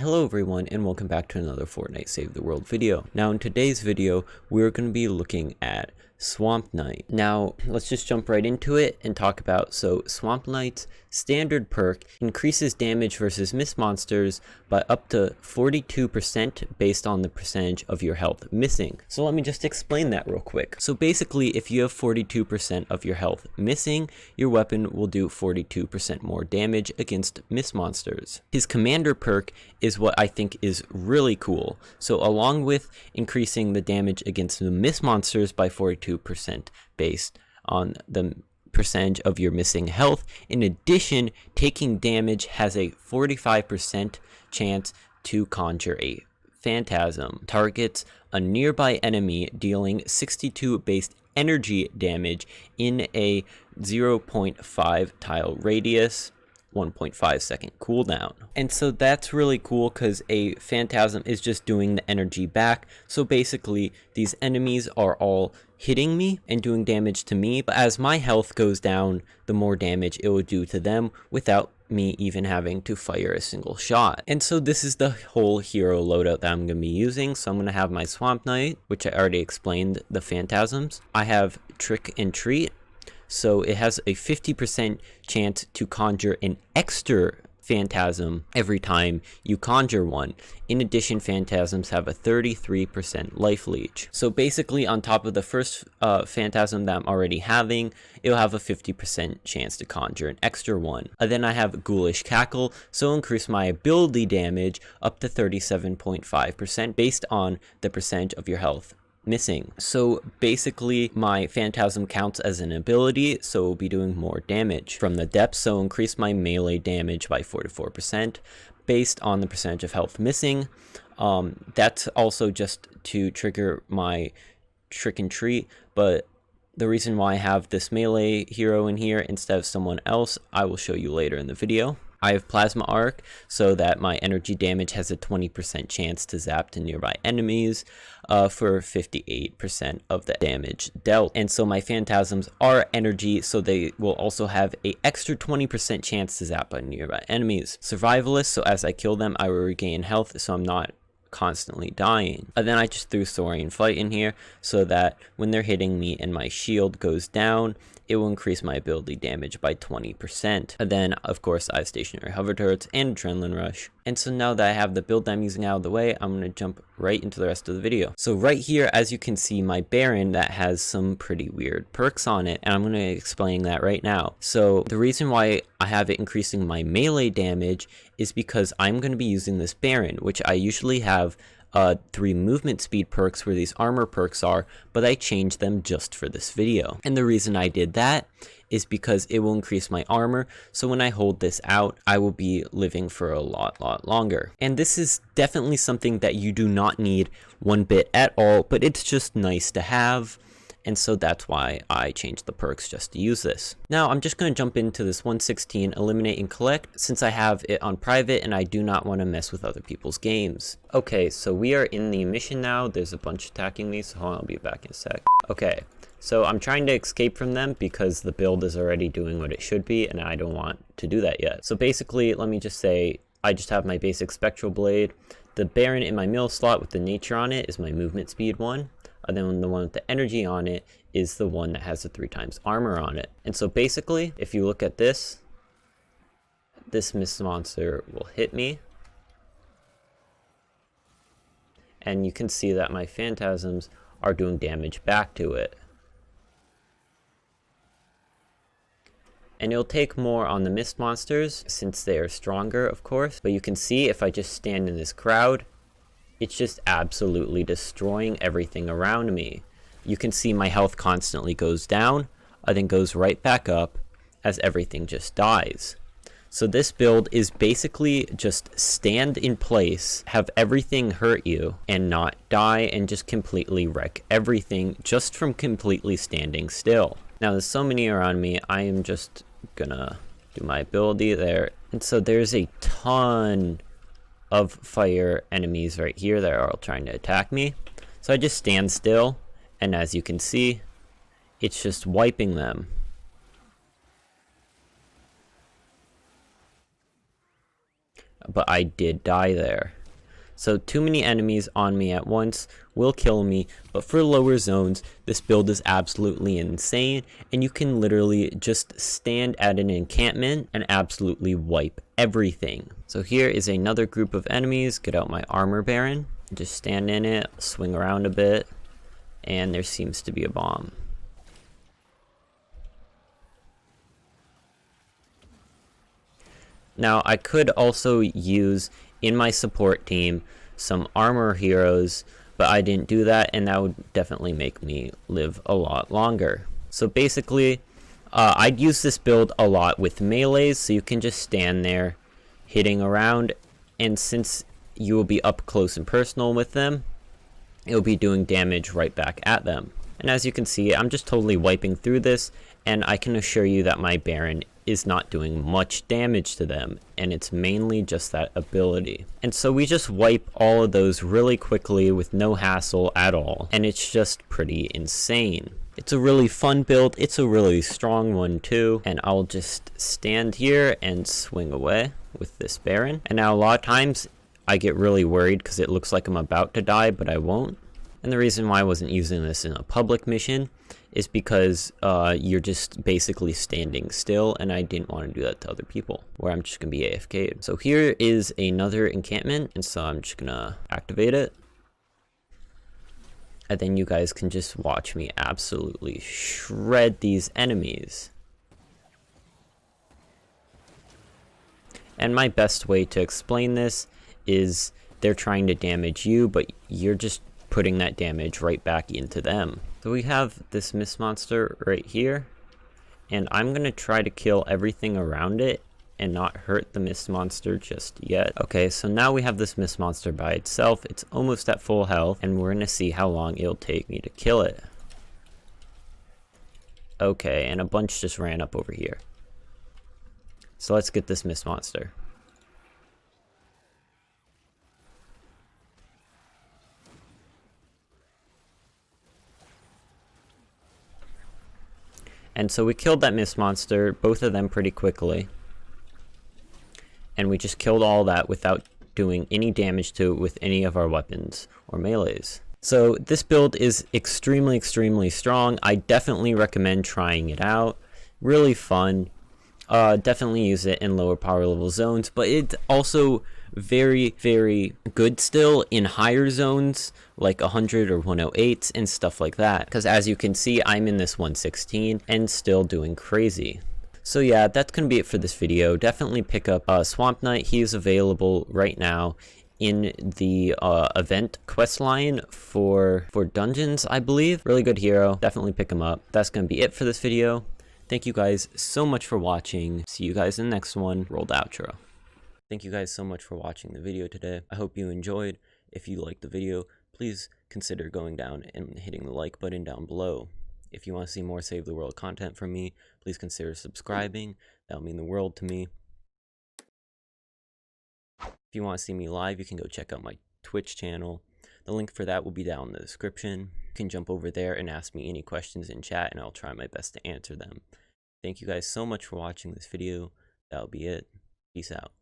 Hello everyone and welcome back to another Fortnite Save the World video. Now in today's video, we're going to be looking at Swamp Knight. Now let's just jump right into it and talk about, Swamp Knight's standard perk increases damage versus mist monsters by up to 42% based on the percentage of your health missing. So let me just explain that real quick. So basically, if you have 42% of your health missing, your weapon will do 42% more damage against mist monsters. His commander perk is what I think is really cool. So along with increasing the damage against the mist monsters by 42% based on the percentage of your missing health, in addition, taking damage has a 45% chance to conjure a phantasm. Targets a nearby enemy, dealing 62 based energy damage in a 0.5 tile radius, 1.5 second cooldown. And so that's really cool because a phantasm is just doing the energy back. So basically these enemies are all hitting me and doing damage to me, but as my health goes down, the more damage it will do to them without me even having to fire a single shot. And so this is the whole hero loadout that I'm going to be using. So I'm going to have my Swamp Knight, which I already explained the phantasms. I have Trick and Treat. So it has a 50% chance to conjure an extra phantasm every time you conjure one. In addition, phantasms have a 33% life leech. So basically, on top of the first phantasm that I'm already having, it'll have a 50% chance to conjure an extra one. Then I have Ghoulish Cackle, so increase my ability damage up to 37.5% based on the percentage of your health missing. So basically my phantasm counts as an ability, so we'll be doing more damage from the depths. So increase my melee damage by 44% based on the percentage of health missing. That's also just to trigger my Trick and Treat, but the reason why I have this melee hero in here instead of someone else, I will show you later in the video. I have Plasma Arc so that my energy damage has a 20% chance to zap to nearby enemies for 58% of the damage dealt. And so my phantasms are energy, so they will also have a extra 20% chance to zap on nearby enemies. Survivalist, so as I kill them, I will regain health, so I'm not constantly dying. And then I just threw Saurian Fight in here so that when they're hitting me and my shield goes down, it will increase my ability damage by 20%. And then, of course, I have Stationary Hover Turrets and Adrenaline Rush. And so now that I have the build that I'm using out of the way, I'm going to jump right into the rest of the video. So right here, as you can see, my Baron that has some pretty weird perks on it, and I'm going to explain that right now. So the reason why I have it increasing my melee damage is because I'm going to be using this Baron, which I usually have 3 movement speed perks where these armor perks are, but I changed them just for this video. And the reason I did that is because it will increase my armor, so when I hold this out, I will be living for a lot longer. And this is definitely something that you do not need one bit at all, but it's just nice to have. And so that's why I changed the perks just to use this. Now I'm just going to jump into this 116 eliminate and collect, since I have it on private and I do not want to mess with other people's games. Okay, so we are in the mission now. There's a bunch attacking me, so hold on, I'll be back in a sec. Okay, so I'm trying to escape from them because the build is already doing what it should be and I don't want to do that yet. So basically, let me just say, I just have my basic Spectral Blade. The Baron in my middle slot with the nature on it is my movement speed one. And then the one with the energy on it is the one that has the 3 times armor on it. And so basically, if you look at this mist monster will hit me. And you can see that my phantasms are doing damage back to it. And it'll take more on the mist monsters since they are stronger, of course. But you can see if I just stand in this crowd, it's just absolutely destroying everything around me. You can see my health constantly goes down, and then goes right back up as everything just dies. So this build is basically just stand in place, have everything hurt you, and not die, and just completely wreck everything just from completely standing still. Now there's so many around me, I am just gonna do my ability there. And so there's a ton of fire enemies right here that are all trying to attack me. So I just stand still, and as you can see, it's just wiping them. but I did die there. So too many enemies on me at once will kill me, but for lower zones, this build is absolutely insane, and you can literally just stand at an encampment and absolutely wipe everything. So here is another group of enemies. Get out my armor baron, just stand in it, swing around a bit, and there seems to be a bomb. Now I could also use in my support team some armor heroes, but I didn't do that, and that would definitely make me live a lot longer. So basically, I'd use this build a lot with melees, so you can just stand there hitting around, and since you will be up close and personal with them, it'll be doing damage right back at them. And as you can see, I'm just totally wiping through this, and I can assure you that my Baron is not doing much damage to them, and it's mainly just that ability. And so we just wipe all of those really quickly with no hassle at all, and it's just pretty insane. It's a really fun build, it's a really strong one too, and I'll just stand here and swing away with this Baron. And now a lot of times I get really worried because it looks like I'm about to die, but I won't. And the reason why I wasn't using this in a public mission is because you're just basically standing still, and I didn't want to do that to other people, where I'm just going to be AFK'd. So here is another encampment, and so I'm just going to activate it. And then you guys can just watch me absolutely shred these enemies. And my best way to explain this is they're trying to damage you, but you're just putting that damage right back into them. So we have this mist monster right here, and I'm going to try to kill everything around it and not hurt the mist monster just yet. Okay, so now we have this mist monster by itself. It's almost at full health, and we're going to see how long it'll take me to kill it. Okay, and a bunch just ran up over here. So let's get this mist monster. And so we killed that mist monster, both of them pretty quickly. And we just killed all that without doing any damage to it with any of our weapons or melees. So this build is extremely, extremely strong. I definitely recommend trying it out. Really fun. Definitely use it in lower power level zones, but it's also very, very good still in higher zones like 100 or 108s and stuff like that, because as you can see, I'm in this 116 and still doing crazy. So yeah, that's gonna be it for this video. Definitely pick up Swamp Knight. He is available right now in the event quest line for dungeons, I believe. Really good hero. Definitely pick him up. That's gonna be it for this video. Thank you guys so much for watching. See you guys in the next one. Roll the outro. Thank you guys so much for watching the video today. I hope you enjoyed. If you liked the video, please consider going down and hitting the like button down below. If you want to see more Save the World content from me, please consider subscribing. That'll mean the world to me. If you want to see me live, you can go check out my Twitch channel. The link for that will be down in the description. You can jump over there and ask me any questions in chat, and I'll try my best to answer them. Thank you guys so much for watching this video. That'll be it. Peace out.